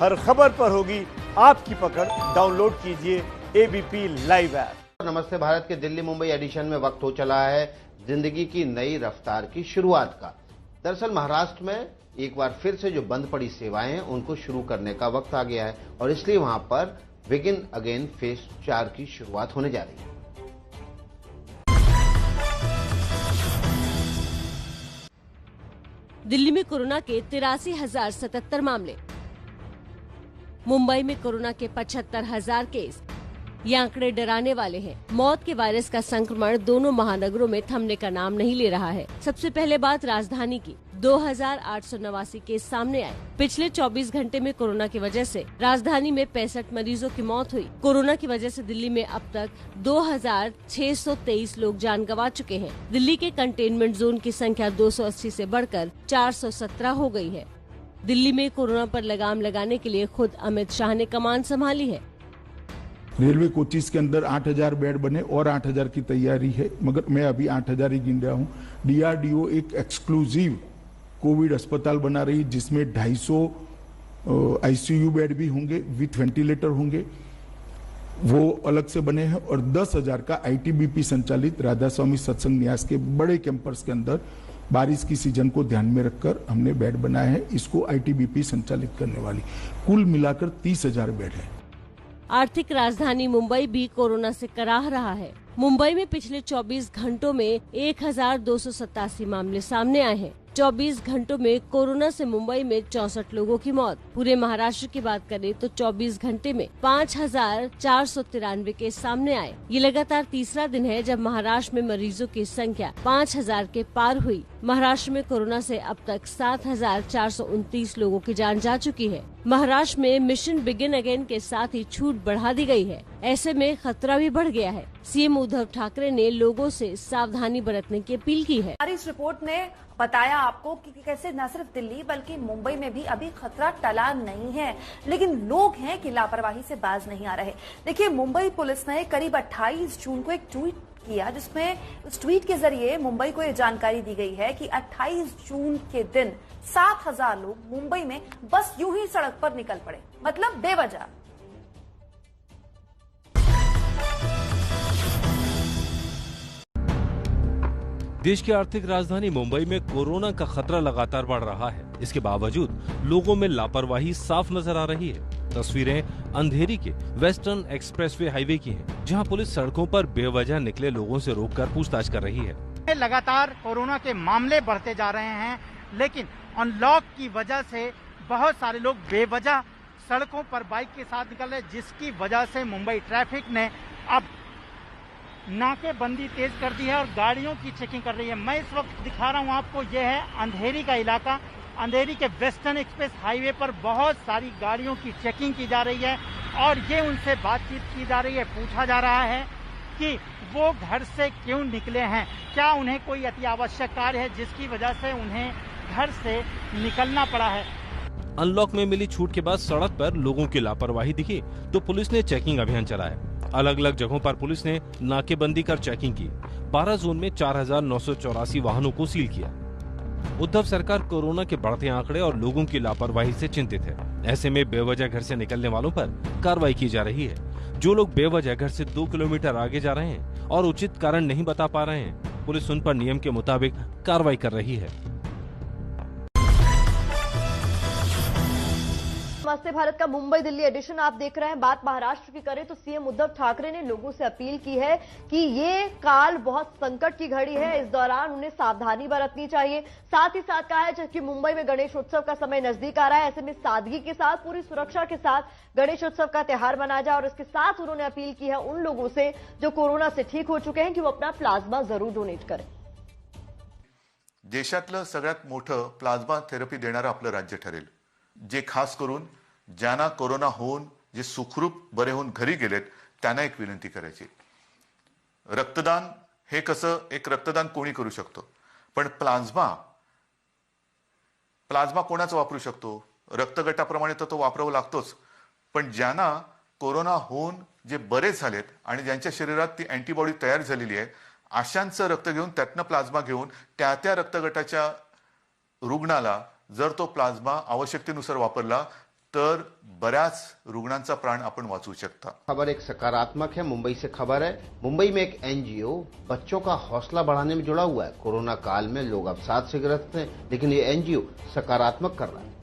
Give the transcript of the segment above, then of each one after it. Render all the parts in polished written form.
हर खबर पर होगी आपकी पकड़। डाउनलोड कीजिए एबीपी लाइव ऐप। नमस्ते भारत के दिल्ली मुंबई एडिशन में वक्त हो चला है जिंदगी की नई रफ्तार की शुरुआत का। दरअसल महाराष्ट्र में एक बार फिर से जो बंद पड़ी सेवाएं हैं उनको शुरू करने का वक्त आ गया है और इसलिए वहां पर बिगिन अगेन फेज 4 की शुरुआत होने जा रही है। दिल्ली में कोरोना के 83,077 मामले, मुंबई में कोरोना के 75,000 केस। ये आंकड़े डराने वाले हैं। मौत के वायरस का संक्रमण दोनों महानगरों में थमने का नाम नहीं ले रहा है। सबसे पहले बात राजधानी की। 2,889 केस सामने आए। पिछले 24 घंटे में कोरोना की वजह से राजधानी में 65 मरीजों की मौत हुई। कोरोना की वजह से दिल्ली में अब तक 2,623 लोग जान गंवा चुके हैं। दिल्ली के कंटेनमेंट जोन की संख्या 280 से बढ़कर 417 हो गई है। दिल्ली में कोरोना पर लगाम लगाने के लिए खुद अमित शाह ने कमान संभाली है। रेलवे कोचिस के अंदर 8,000 बेड बने और 8,000 की तैयारी है, मगर मैं अभी 8,000 ही गिन रहा हूँ। डीआरडीओ एक एक्सक्लूसिव कोविड अस्पताल बना रही जिसमें 250 आईसीयू बेड भी होंगे, विथ वेंटिलेटर होंगे, वो अलग से बने हैं। और 10,000 का आईटीबीपी संचालित राधा स्वामी सत्संग न्यास के बड़े कैंपस के अंदर बारिश की सीजन को ध्यान में रखकर हमने बेड बनाए हैं। इसको आईटीबीपी संचालित करने वाली कुल मिलाकर 30,000 बेड है। आर्थिक राजधानी मुंबई भी कोरोना से कराह रहा है। मुंबई में पिछले 24 घंटों में 1,287 मामले सामने आए हैं। 24 घंटों में कोरोना से मुंबई में 64 लोगों की मौत। पूरे महाराष्ट्र की बात करें तो 24 घंटे में 5,493 केस सामने आए। ये लगातार तीसरा दिन है जब महाराष्ट्र में मरीजों की संख्या 5,000 के पार हुई। महाराष्ट्र में कोरोना से अब तक 7,429 लोगों की जान जा चुकी है। महाराष्ट्र में मिशन बिगिन अगेन के साथ ही छूट बढ़ा दी गई है। ऐसे में खतरा भी बढ़ गया है। सीएम उद्धव ठाकरे ने लोगों से सावधानी बरतने की अपील की है। हमारी इस रिपोर्ट ने बताया आपको कि कैसे न सिर्फ दिल्ली बल्कि मुंबई में भी अभी खतरा टला नहीं है, लेकिन लोग हैं कि लापरवाही से बाज नहीं आ रहे। देखिए, मुंबई पुलिस ने करीब 28 जून को एक ट्वीट किया जिसमें उस ट्वीट के जरिए मुंबई को ये जानकारी दी गई है कि 28 जून के दिन 7,000 लोग मुंबई में बस यूं ही सड़क पर निकल पड़े, मतलब बेवजह। देश की आर्थिक राजधानी मुंबई में कोरोना का खतरा लगातार बढ़ रहा है। इसके बावजूद लोगों में लापरवाही साफ नजर आ रही है। तस्वीरें अंधेरी के वेस्टर्न एक्सप्रेसवे हाईवे की हैं, जहां पुलिस सड़कों पर बेवजह निकले लोगों से रोककर पूछताछ कर रही है। लगातार कोरोना के मामले बढ़ते जा रहे हैं, लेकिन अनलॉक की वजह से बहुत सारे लोग बेवजह सड़कों पर बाइक के साथ निकल रहे, जिसकी वजह से मुंबई ट्रैफिक ने अब नाकेबंदी तेज कर दी है और गाड़ियों की चेकिंग कर रही है। मैं इस वक्त दिखा रहा हूं आपको, यह है अंधेरी का इलाका। अंधेरी के वेस्टर्न एक्सप्रेस हाईवे पर बहुत सारी गाड़ियों की चेकिंग की जा रही है और ये उनसे बातचीत की जा रही है। पूछा जा रहा है कि वो घर से क्यों निकले हैं, क्या उन्हें कोई अति आवश्यक कार्य है जिसकी वजह से उन्हें घर से निकलना पड़ा है। अनलॉक में मिली छूट के बाद सड़क पर लोगों की लापरवाही दिखी तो पुलिस ने चेकिंग अभियान चलाया। अलग अलग जगहों पर पुलिस ने नाकेबंदी कर चेकिंग की। 12 जोन में 4,984 वाहनों को सील किया। उद्धव सरकार कोरोना के बढ़ते आंकड़े और लोगों की लापरवाही से चिंतित है। ऐसे में बेवजह घर से निकलने वालों पर कार्रवाई की जा रही है। जो लोग बेवजह घर से 2 किलोमीटर आगे जा रहे हैं और उचित कारण नहीं बता पा रहे हैं, पुलिस उन पर नियम के मुताबिक कार्रवाई कर रही है। नमस्ते भारत का मुंबई दिल्ली एडिशन आप देख रहे हैं। बात महाराष्ट्र की करें तो सीएम उद्धव ठाकरे ने लोगों से अपील की है कि ये काल बहुत संकट की घड़ी है, इस दौरान उन्हें सावधानी बरतनी चाहिए। साथ ही साथ कहा है कि मुंबई में गणेश उत्सव का समय नजदीक आ रहा है, ऐसे में सादगी के साथ पूरी सुरक्षा के साथ गणेश उत्सव का त्योहार मनाया जाए। और इसके साथ उन्होंने अपील की है उन लोगों से जो कोरोना से ठीक हो चुके हैं कि वो अपना प्लाज्मा जरूर डोनेट करें। देशातलं सगळ्यात मोठं प्लाझ्मा थेरपी देणारं आपलं राज्य ठरेल, जे खास करून ज्यांना कोरोना होऊन जे सुखरूप बरे होऊन घरी गेलेत त्यांना एक विनंती करायची। रक्तदान हे कसं, एक रक्तदान कोणी करू शकतो, पण प्लाझ्मा कोणाचं वापरू शकतो? रक्तगटाप्रमाणे तर तो वापरावा लागतोच, पण ज्यांना कोरोना होऊन जे बरे झालेत आणि ज्यांच्या शरीरात ती अँटीबॉडी तयार झालेली आहे, अशांचं रक्त घेऊन त्यातनं प्लाझ्मा घेऊन त्या रक्तगटाच्या रुग्णाला जर तो प्लाझ्मा आवश्यकतेनुसार वापरला तर बऱ्याच रुग्णांचा प्राण आपण वाचवू शकता। खबर एक सकारात्मक है। मुंबई से खबर है, मुंबई में एक एनजीओ बच्चों का हौसला बढ़ाने में जुड़ा हुआ है। कोरोना काल में लोग अवसाद से ग्रस्त हैं, लेकिन ये एनजीओ सकारात्मक कर रहा है।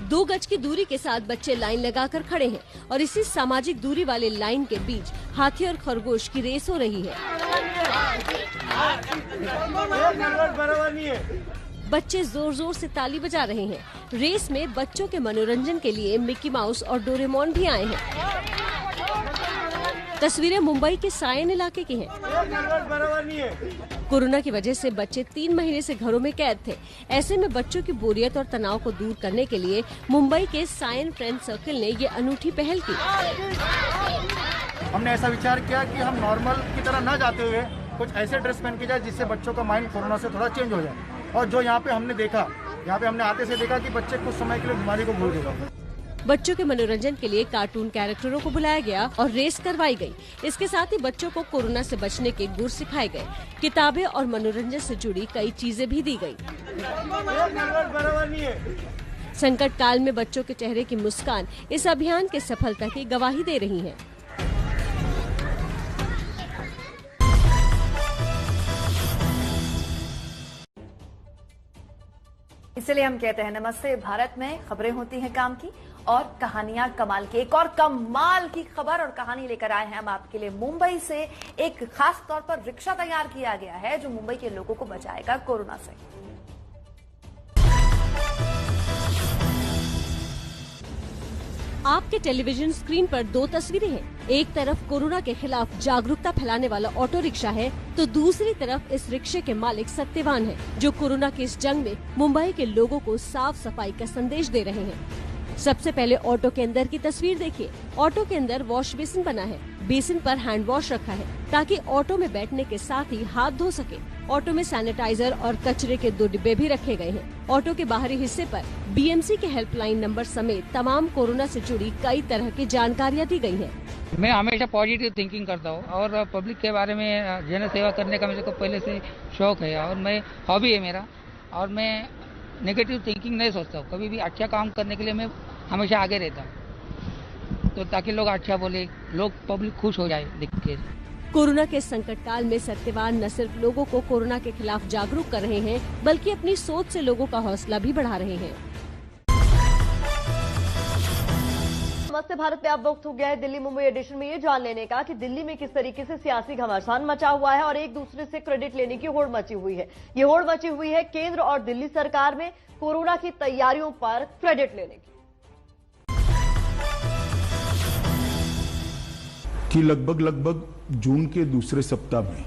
2 गज की दूरी के साथ बच्चे लाइन लगाकर खड़े हैं और इसी सामाजिक दूरी वाले लाइन के बीच हाथी और खरगोश की रेस हो रही है। बच्चे जोर जोर से ताली बजा रहे हैं। रेस में बच्चों के मनोरंजन के लिए मिकी माउस और डोरेमोन भी आए हैं। तस्वीरें मुंबई के सायन इलाके की हैं। कोरोना की वजह से बच्चे 3 महीने से घरों में कैद थे। ऐसे में बच्चों की बोरियत और तनाव को दूर करने के लिए मुंबई के सायन फ्रेंड सर्कल ने ये अनूठी पहल की। हमने ऐसा विचार किया कि हम नॉर्मल की तरह न जाते हुए कुछ ऐसे ड्रेस पहन के जाए जिससे बच्चों का माइंड कोरोना से थोड़ा चेंज हो जाए। और जो यहाँ पे हमने देखा, यहाँ पे हमने आते से देखा कि बच्चे कुछ समय के लिए बीमारी को भूल गए। बच्चों के मनोरंजन के लिए कार्टून कैरेक्टरों को बुलाया गया और रेस करवाई गई। इसके साथ ही बच्चों को कोरोना से बचने के गुर सिखाए गए। किताबें और मनोरंजन से जुड़ी कई चीजें भी दी गई। संकट काल में बच्चों के चेहरे की मुस्कान इस अभियान की सफलता की गवाही दे रही है। इसलिए हम कहते हैं नमस्ते भारत में खबरें होती हैं काम की और कहानियां कमाल की। एक और कमाल की खबर और कहानी लेकर आए हैं हम आपके लिए। मुंबई से एक खास तौर पर रिक्शा तैयार किया गया है जो मुंबई के लोगों को बचाएगा कोरोना से। आपके टेलीविजन स्क्रीन पर 2 तस्वीरें हैं। एक तरफ कोरोना के खिलाफ जागरूकता फैलाने वाला ऑटो रिक्शा है तो दूसरी तरफ इस रिक्शे के मालिक सत्यवान है जो कोरोना की इस जंग में मुंबई के लोगों को साफ सफाई का संदेश दे रहे हैं। सबसे पहले ऑटो के अंदर की तस्वीर देखिए। ऑटो के अंदर वॉश बेसिन बना है। बेसिन पर हैंड वॉश रखा है ताकि ऑटो में बैठने के साथ ही हाथ धो सके। ऑटो में सैनिटाइजर और कचरे के 2 डिब्बे भी रखे गए हैं। ऑटो के बाहरी हिस्से पर बीएमसी के हेल्पलाइन नंबर समेत तमाम कोरोना से जुड़ी कई तरह की जानकारियां दी गई हैं। मैं हमेशा पॉजिटिव थिंकिंग करता हूँ और पब्लिक के बारे में जन सेवा करने का मेरे को पहले से शौक है और मैं हॉबी है मेरा। और मैं नेगेटिव थिंकिंग नहीं सोचता हूँ। कभी भी अच्छा काम करने के लिए मैं हमेशा आगे रहता हूँ, तो ताकि लोग अच्छा बोले, लोग पब्लिक खुश हो जाए देख के। कोरोना के संकट काल में सत्यवान न सिर्फ लोगों को कोरोना के खिलाफ जागरूक कर रहे हैं बल्कि अपनी सोच से लोगों का हौसला भी बढ़ा रहे हैं। नमस्ते भारत पे अब वक्त हो गया है दिल्ली मुंबई एडिशन में ये जान लेने का कि दिल्ली में किस तरीके से सियासी घमासान मचा हुआ है और एक दूसरे से क्रेडिट लेने की होड़ मची हुई है। ये होड़ मची हुई है केंद्र और दिल्ली सरकार में कोरोना की तैयारियों पर क्रेडिट लेने की। कि लगभग जून के दूसरे सप्ताह में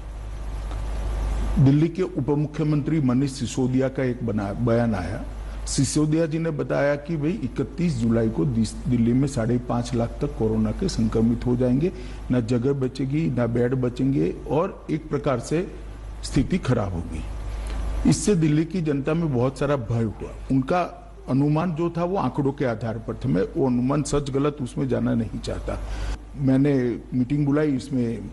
दिल्ली के उप मुख्यमंत्री मनीष सिसोदिया का एक बयान आया। सिसोदिया जी ने बताया कि भाई 31 जुलाई को दिल्ली में 5.5 लाख तक कोरोना के संक्रमित हो जाएंगे, न जगह बचेगी न बेड बचेंगे और एक प्रकार से स्थिति खराब होगी। इससे दिल्ली की जनता में बहुत सारा भय हुआ। उनका अनुमान जो था वो आंकड़ों के आधार पर था। मैं वो अनुमान सच गलत उसमें जाना नहीं चाहता। मैंने मीटिंग बुलाई, इसमें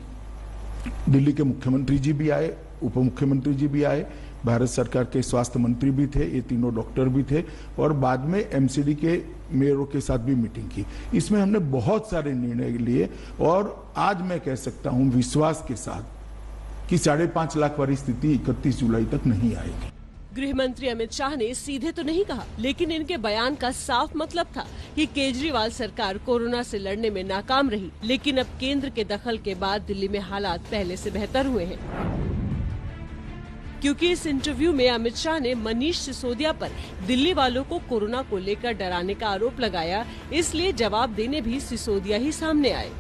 दिल्ली के मुख्यमंत्री जी भी आए, उप मुख्यमंत्री जी भी आए, भारत सरकार के स्वास्थ्य मंत्री भी थे, ये तीनों डॉक्टर भी थे और बाद में एमसीडी के मेयरों के साथ भी मीटिंग की। इसमें हमने बहुत सारे निर्णय लिए और आज मैं कह सकता हूं विश्वास के साथ कि 5.5 लाख वाली स्थिति 31 जुलाई तक नहीं आएगी। गृह मंत्री अमित शाह ने सीधे तो नहीं कहा, लेकिन इनके बयान का साफ मतलब था कि केजरीवाल सरकार कोरोना से लड़ने में नाकाम रही। लेकिन अब केंद्र के दखल के बाद दिल्ली में हालात पहले से बेहतर हुए हैं, क्योंकि इस इंटरव्यू में अमित शाह ने मनीष सिसोदिया पर दिल्ली वालों को कोरोना को लेकर डराने का आरोप लगाया। इसलिए जवाब देने भी सिसोदिया ही सामने आए।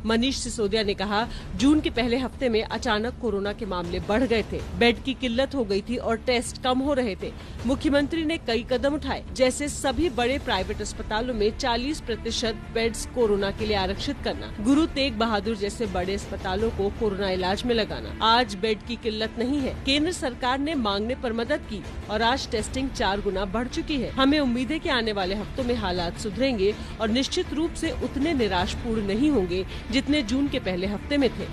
मनीष सिसोदिया ने कहा, जून के पहले हफ्ते में अचानक कोरोना के मामले बढ़ गए थे, बेड की किल्लत हो गई थी और टेस्ट कम हो रहे थे। मुख्यमंत्री ने कई कदम उठाए, जैसे सभी बड़े प्राइवेट अस्पतालों में 40% बेड्स कोरोना के लिए आरक्षित करना, गुरु तेग बहादुर जैसे बड़े अस्पतालों को कोरोना इलाज में लगाना। आज बेड की किल्लत नहीं है। केंद्र सरकार ने मांगने पर मदद की और आज टेस्टिंग 4 गुना बढ़ चुकी है। हमें उम्मीद है कि आने वाले हफ्तों में हालात सुधरेंगे और निश्चित रूप से उतने निराशपूर्ण नहीं होंगे जितने जून के पहले हफ्ते में थे।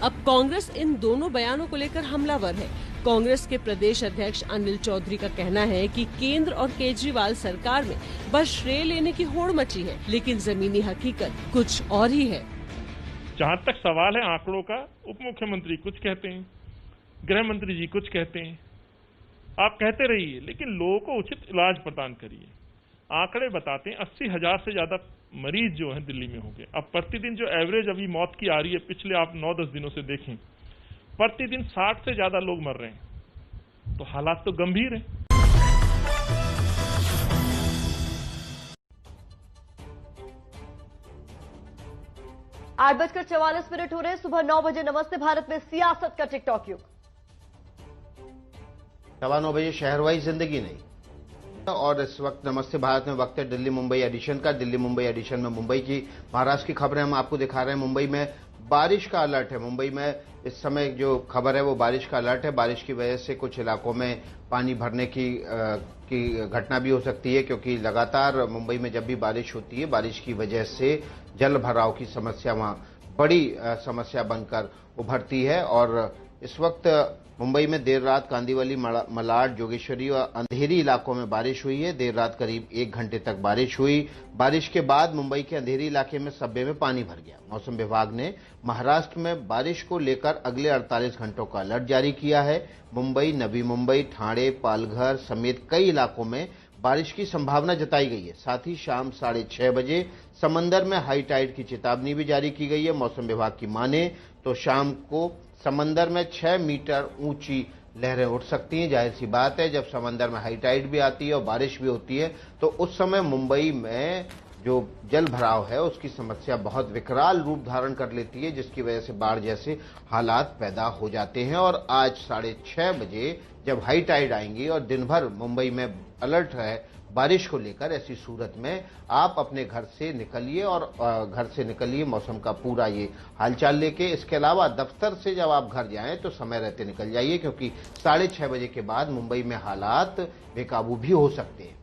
अब कांग्रेस इन दोनों बयानों को लेकर हमलावर है। कांग्रेस के प्रदेश अध्यक्ष अनिल चौधरी का कहना है कि केंद्र और केजरीवाल सरकार में बस श्रेय लेने की होड़ मची है, लेकिन जमीनी हकीकत कुछ और ही है। जहाँ तक सवाल है आंकड़ों का, उप मुख्यमंत्री कुछ कहते हैं, गृह मंत्री जी कुछ कहते हैं। आप कहते रहिए, लेकिन लोगों को उचित इलाज प्रदान करिए। आंकड़े बताते हैं 80,000 से ज्यादा मरीज जो हैं दिल्ली में हो गए। अब प्रतिदिन जो एवरेज अभी मौत की आ रही है, पिछले आप 9-10 दिनों से देखें, प्रतिदिन 60 से ज्यादा लोग मर रहे हैं, तो हालात तो गंभीर हैं। 8:44 हो रहे हैं। सुबह 9 बजे नमस्ते भारत में सियासत का टिकटॉक युग। 9:15 बजे शहर वाइज जिंदगी नहीं। और इस वक्त नमस्ते भारत में वक्त है दिल्ली मुंबई एडिशन का। दिल्ली मुंबई एडिशन में मुंबई की, महाराष्ट्र की खबरें हम आपको दिखा रहे हैं। मुंबई में बारिश का अलर्ट है। मुंबई में इस समय जो खबर है वो बारिश का अलर्ट है। बारिश की वजह से कुछ इलाकों में पानी भरने की घटना भी हो सकती है, क्योंकि लगातार मुंबई में जब भी बारिश होती है, बारिश की वजह से जल भराव की समस्या वहां बड़ी समस्या बनकर उभरती है। और इस वक्त मुंबई में देर रात कांदिवली, मलाड, जोगेश्वरी और अंधेरी इलाकों में बारिश हुई है। देर रात करीब 1 घंटे तक बारिश हुई। बारिश के बाद मुंबई के अंधेरी इलाके में सब्बे में पानी भर गया। मौसम विभाग ने महाराष्ट्र में बारिश को लेकर अगले 48 घंटों का अलर्ट जारी किया है। मुंबई, नवी मुंबई, ठाणे, पालघर समेत कई इलाकों में बारिश की संभावना जताई गई है। साथ ही शाम 6:30 बजे समंदर में हाई टाइड की चेतावनी भी जारी की गई है। मौसम विभाग की माने तो शाम को समंदर में 6 मीटर ऊंची लहरें उठ सकती हैं। जाहिर सी बात है, जब समंदर में हाई टाइड भी आती है और बारिश भी होती है, तो उस समय मुंबई में जो जल भराव है उसकी समस्या बहुत विकराल रूप धारण कर लेती है, जिसकी वजह से बाढ़ जैसे हालात पैदा हो जाते हैं। और आज 6:30 बजे जब हाई टाइड आएंगी और दिन भर मुंबई में अलर्ट है बारिश को लेकर, ऐसी सूरत में आप अपने घर से निकलिए और घर से निकलिए मौसम का पूरा ये हालचाल लेके। इसके अलावा दफ्तर से जब आप घर जाएं तो समय रहते निकल जाइए, क्योंकि 6:30 बजे के बाद मुंबई में हालात बेकाबू भी हो सकते हैं।